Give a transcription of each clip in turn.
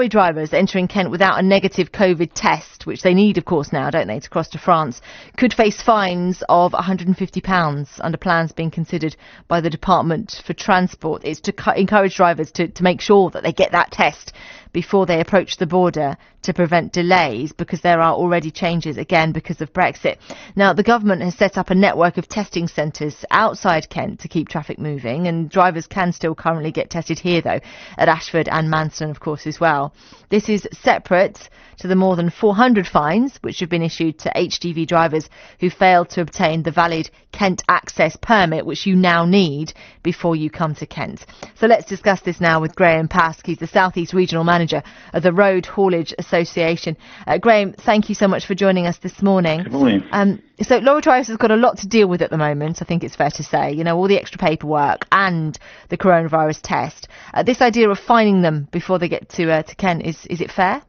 lorry drivers entering Kent without a negative COVID test, which they need, of course, now, don't they, to cross to France, could face fines of £150 under plans being considered by the Department for Transport. It's to encourage drivers to make sure that they get that test before they approach the border to prevent delays, because there are already changes, again, because of Brexit. Now, the government has set up a network of testing centres outside Kent to keep traffic moving, and drivers can still currently get tested here, though, at Ashford and Manston, of course, as well. This is separate to the more than 400 fines which have been issued to HGV drivers who failed to obtain the valid Kent access permit, which you now need before you come to Kent. So let's discuss this now with Graham Pask. He's the South East Regional Manager of the Road Haulage Association. Graham, thank you so much for joining us this morning. Good morning. So lorry drivers have got a lot to deal with at the moment, I think it's fair to say. You know, all the extra paperwork and the coronavirus test. This idea of fining them before they get to Kent, is it fair?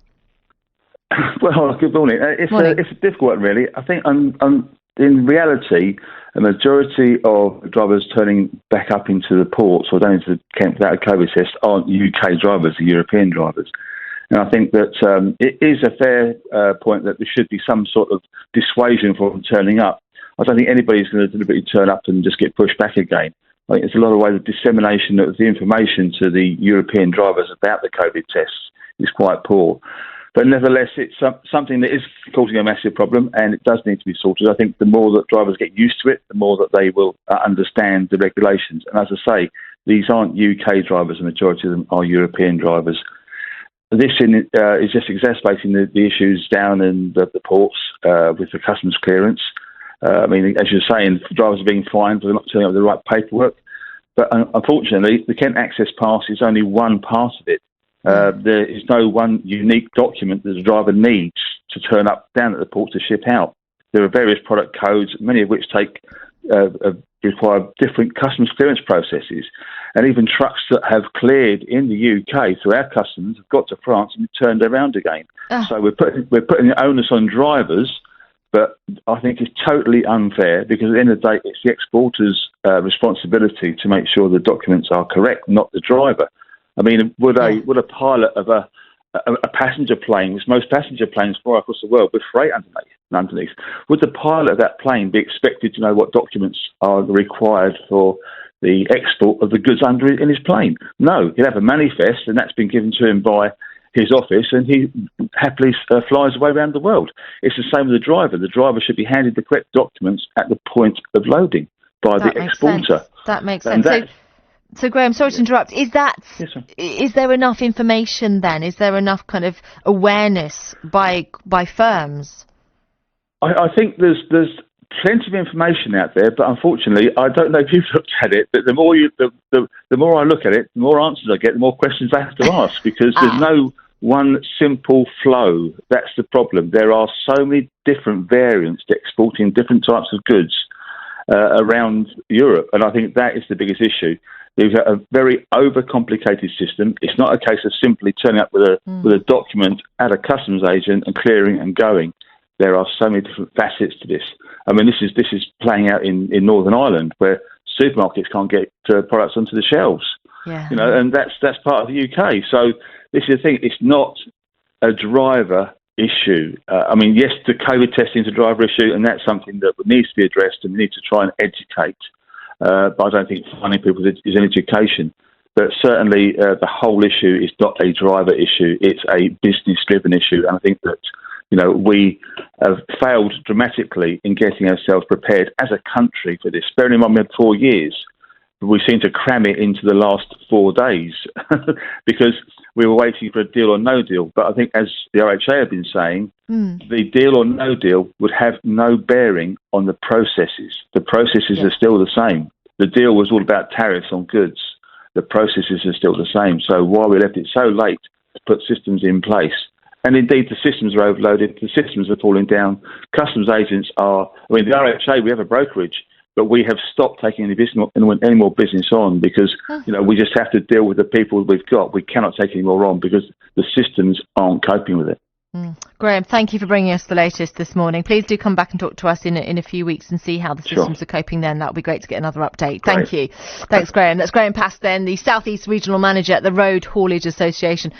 Well, good morning. It's a difficult one, really. I think in reality, a majority of drivers turning back up into the ports or down into Kent without a COVID test aren't UK drivers, they're European drivers. And I think that it is a fair point that there should be some sort of dissuasion for them turning up. I don't think anybody's going to deliberately turn up and just get pushed back again. I think there's a lot of ways of dissemination of the information to the European drivers about the COVID tests is quite poor. But nevertheless, it's something that is causing a massive problem, and it does need to be sorted. I think the more that drivers get used to it, the more that they will understand the regulations. And as I say, these aren't UK drivers, the majority of them are European drivers. This is just exacerbating the issues down in the ports with the customs clearance. I mean, as you're saying, drivers are being fined for not turning up with the right paperwork. But unfortunately, the Kent Access Pass is only one part of it. There is no one unique document that the driver needs to turn up down at the port to ship out. There are various product codes, many of which require different customs clearance processes. And even trucks that have cleared in the UK through our customs have got to France and turned around again. So we're putting the onus on drivers, but I think it's totally unfair, because at the end of the day, it's the exporter's responsibility to make sure the documents are correct, not the driver. I mean, would a pilot of a passenger plane, which most passenger planes fly across the world with freight underneath, would the pilot of that plane be expected to know what documents are required for the export of the goods in his plane? No, he'll have a manifest, and that's been given to him by his office, and he happily flies away around the world. It's the same with the driver. The driver should be handed the correct documents at the point of loading by the exporter. That makes sense. So Graham, sorry to interrupt. Is there enough information then? Is there enough kind of awareness by firms? I think there's plenty of information out there, but unfortunately, I don't know if you've looked at it. But the more I look at it, the more answers I get, the more questions I have to ask, because there's no one simple flow. That's the problem. There are so many different variants exporting different types of goods around Europe, and I think that is the biggest issue. We've got a very overcomplicated system. It's not a case of simply turning up with a document at a customs agent and clearing and going. There are so many different facets to this. I mean, this is playing out in Northern Ireland, where supermarkets can't get products onto the shelves. Yeah. You know, and that's part of the UK. So this is the thing. It's not a driver issue. I mean, yes, the COVID testing is a driver issue, and that's something that needs to be addressed, and we need to try and educate. But I don't think finding people is an education. But certainly the whole issue is not a driver issue. It's a business-driven issue. And I think that, you know, we have failed dramatically in getting ourselves prepared as a country for this. Bearing in mind we had 4 years, but we seem to cram it into the last 4 days because we were waiting for a deal or no deal. But I think, as the RHA have been saying, the deal or no deal would have no bearing on the processes. The processes are still the same. The deal was all about tariffs on goods. The processes are still the same. So why we left it so late to put systems in place? And indeed, the systems are overloaded. The systems are falling down. Customs agents the RHA, we have a brokerage, but we have stopped taking any more business on because, you know, we just have to deal with the people we've got. We cannot take any more on because the systems aren't coping with it. Graham, thank you for bringing us the latest this morning. Please do come back and talk to us in a few weeks and see how the systems are coping then. That would be great to get another update. Great. Thank you. Thanks, Graham. That's Graham Pask then, the South East Regional Manager at the Road Haulage Association.